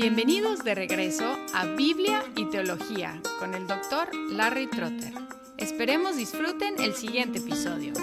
Bienvenidos de regreso a Biblia y Teología con el Dr. Larry Trotter. Esperemos disfruten el siguiente episodio.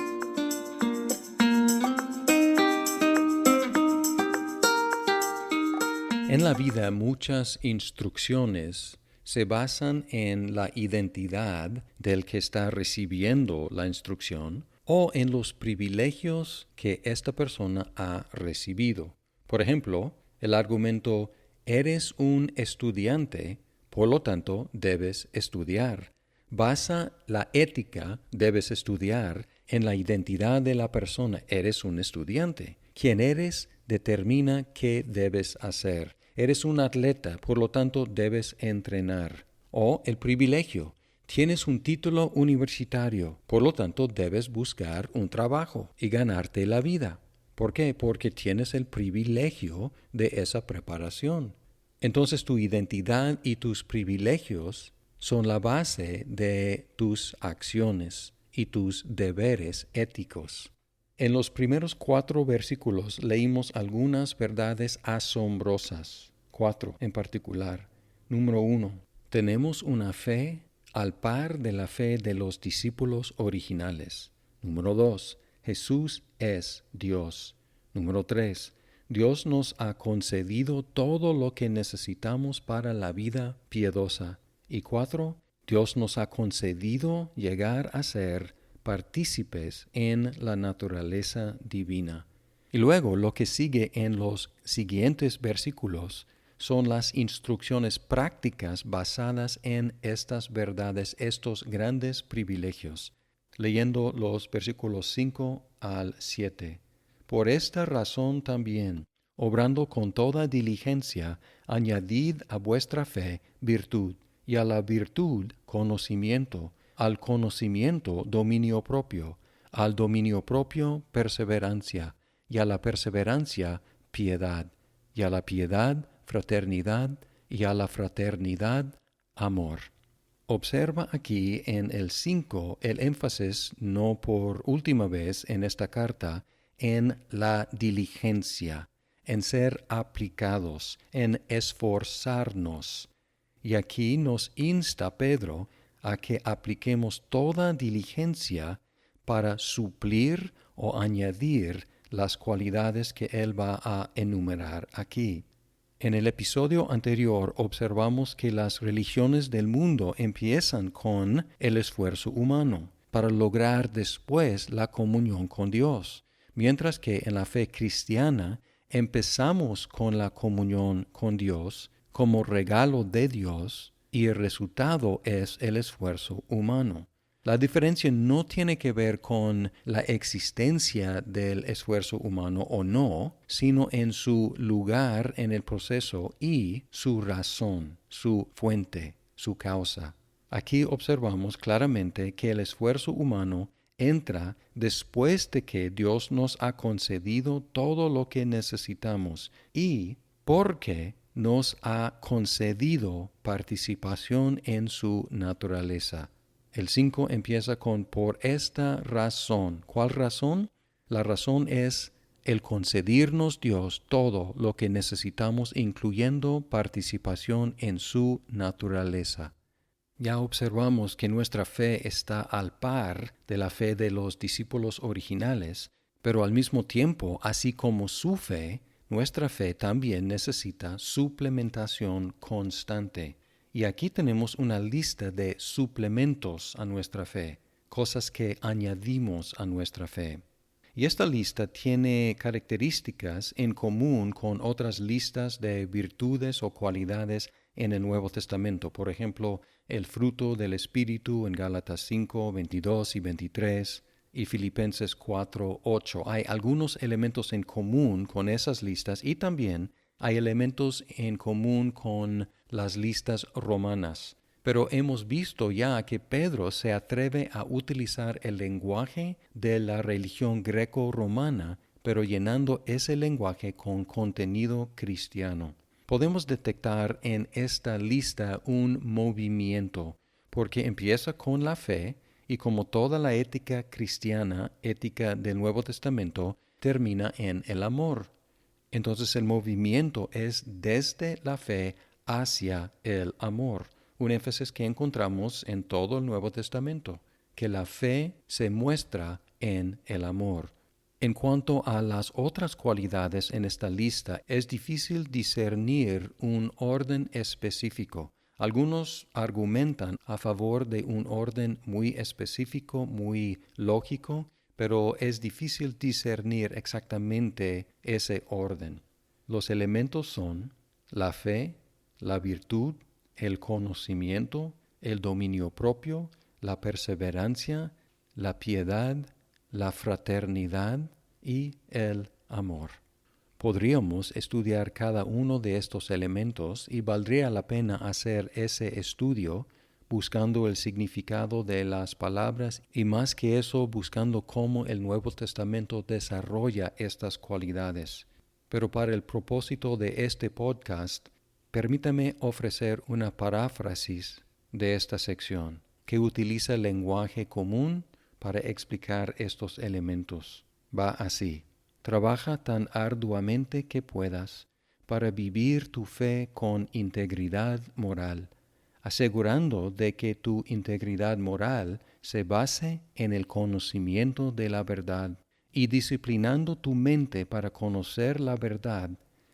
En la vida muchas instrucciones se basan en la identidad del que está recibiendo la instrucción o en los privilegios que esta persona ha recibido. Por ejemplo, el argumento «eres un estudiante, por lo tanto debes estudiar». Basa la ética «debes estudiar» en la identidad de la persona. Eres un estudiante. Quien eres determina qué debes hacer. Eres un atleta, por lo tanto debes entrenar. O el privilegio. Tienes un título universitario, por lo tanto debes buscar un trabajo y ganarte la vida. ¿Por qué? Porque tienes el privilegio de esa preparación. Entonces tu identidad y tus privilegios son la base de tus acciones y tus deberes éticos. En los primeros 4 versículos leímos algunas verdades asombrosas, 4 en particular. Número 1. Tenemos una fe al par de la fe de los discípulos originales. Número 2. Jesús es Dios. Número 3. Dios nos ha concedido todo lo que necesitamos para la vida piadosa. Y 4. Dios nos ha concedido llegar a ser partícipes en la naturaleza divina. Y luego lo que sigue en los siguientes versículos son las instrucciones prácticas basadas en estas verdades, estos grandes privilegios. Leyendo los versículos 5 al 7. Por esta razón también, obrando con toda diligencia, añadid a vuestra fe virtud, y a la virtud conocimiento, al conocimiento dominio propio, al dominio propio perseverancia, y a la perseverancia piedad, y a la piedad fraternidad, y a la fraternidad amor. Observa aquí en el 5 el énfasis, no por última vez en esta carta, en la diligencia, en ser aplicados, en esforzarnos. Y aquí nos insta Pedro a que apliquemos toda diligencia para suplir o añadir las cualidades que él va a enumerar aquí. En el episodio anterior observamos que las religiones del mundo empiezan con el esfuerzo humano para lograr después la comunión con Dios, mientras que en la fe cristiana empezamos con la comunión con Dios como regalo de Dios y el resultado es el esfuerzo humano. La diferencia no tiene que ver con la existencia del esfuerzo humano o no, sino en su lugar en el proceso y su razón, su fuente, su causa. Aquí observamos claramente que el esfuerzo humano entra después de que Dios nos ha concedido todo lo que necesitamos y porque nos ha concedido participación en su naturaleza. El 5 empieza con por esta razón. ¿Cuál razón? La razón es el concedernos Dios todo lo que necesitamos, incluyendo participación en su naturaleza. Ya observamos que nuestra fe está al par de la fe de los discípulos originales, pero al mismo tiempo, así como su fe, nuestra fe también necesita suplementación constante. Y aquí tenemos una lista de suplementos a nuestra fe, cosas que añadimos a nuestra fe. Y esta lista tiene características en común con otras listas de virtudes o cualidades en el Nuevo Testamento. Por ejemplo, el fruto del Espíritu en Gálatas 5, 22 y 23 y Filipenses 4, 8. Hay algunos elementos en común con esas listas y también hay elementos en común con las listas romanas. Pero hemos visto ya que Pedro se atreve a utilizar el lenguaje de la religión greco-romana, pero llenando ese lenguaje con contenido cristiano. Podemos detectar en esta lista un movimiento, porque empieza con la fe y como toda la ética cristiana, ética del Nuevo Testamento, termina en el amor. Entonces el movimiento es desde la fe hacia el amor, un énfasis que encontramos en todo el Nuevo Testamento, que la fe se muestra en el amor. En cuanto a las otras cualidades en esta lista, es difícil discernir un orden específico. Algunos argumentan a favor de un orden muy específico, muy lógico, pero es difícil discernir exactamente ese orden. Los elementos son la fe, la virtud, el conocimiento, el dominio propio, la perseverancia, la piedad, la fraternidad y el amor. Podríamos estudiar cada uno de estos elementos y valdría la pena hacer ese estudio buscando el significado de las palabras y más que eso buscando cómo el Nuevo Testamento desarrolla estas cualidades. Pero para el propósito de este podcast, permítame ofrecer una paráfrasis de esta sección que utiliza el lenguaje común para explicar estos elementos. Va así: trabaja tan arduamente que puedas para vivir tu fe con integridad moral, asegurando de que tu integridad moral se base en el conocimiento de la verdad y disciplinando tu mente para conocer la verdad.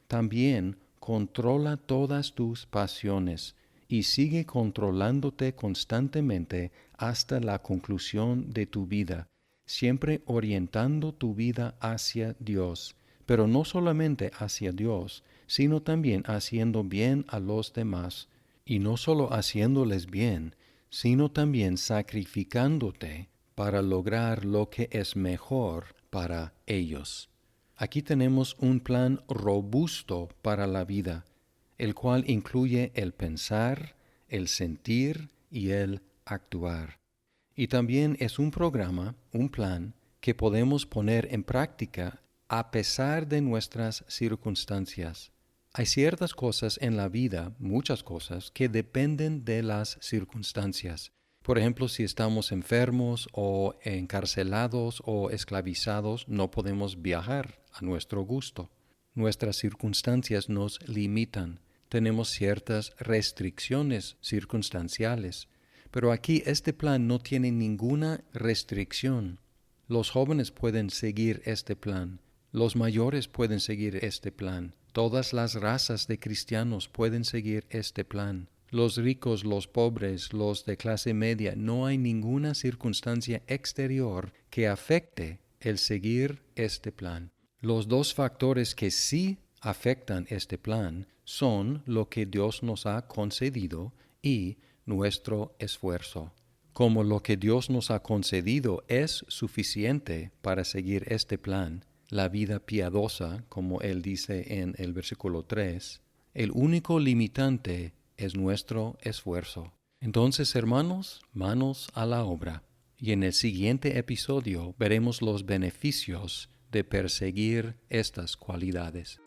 También controla todas tus pasiones y sigue controlándote constantemente hasta la conclusión de tu vida, siempre orientando tu vida hacia Dios, pero no solamente hacia Dios, sino también haciendo bien a los demás, y no solo haciéndoles bien, sino también sacrificándote para lograr lo que es mejor para ellos. Aquí tenemos un plan robusto para la vida, el cual incluye el pensar, el sentir y el actuar. Y también es un programa, un plan, que podemos poner en práctica a pesar de nuestras circunstancias. Hay ciertas cosas en la vida, muchas cosas, que dependen de las circunstancias. Por ejemplo, si estamos enfermos o encarcelados o esclavizados, no podemos viajar a nuestro gusto. Nuestras circunstancias nos limitan. Tenemos ciertas restricciones circunstanciales. Pero aquí este plan no tiene ninguna restricción. Los jóvenes pueden seguir este plan. Los mayores pueden seguir este plan. Todas las razas de cristianos pueden seguir este plan. Los ricos, los pobres, los de clase media, no hay ninguna circunstancia exterior que afecte el seguir este plan. Los dos factores que sí afectan este plan son lo que Dios nos ha concedido y nuestro esfuerzo. Como lo que Dios nos ha concedido es suficiente para seguir este plan, la vida piadosa, como Él dice en el versículo 3, el único limitante es nuestro esfuerzo. Entonces, hermanos, manos a la obra. Y en el siguiente episodio veremos los beneficios de perseguir estas cualidades.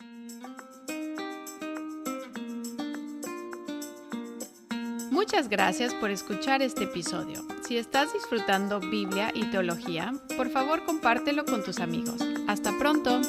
Muchas gracias por escuchar este episodio. Si estás disfrutando Biblia y teología, por favor compártelo con tus amigos. ¡Hasta pronto!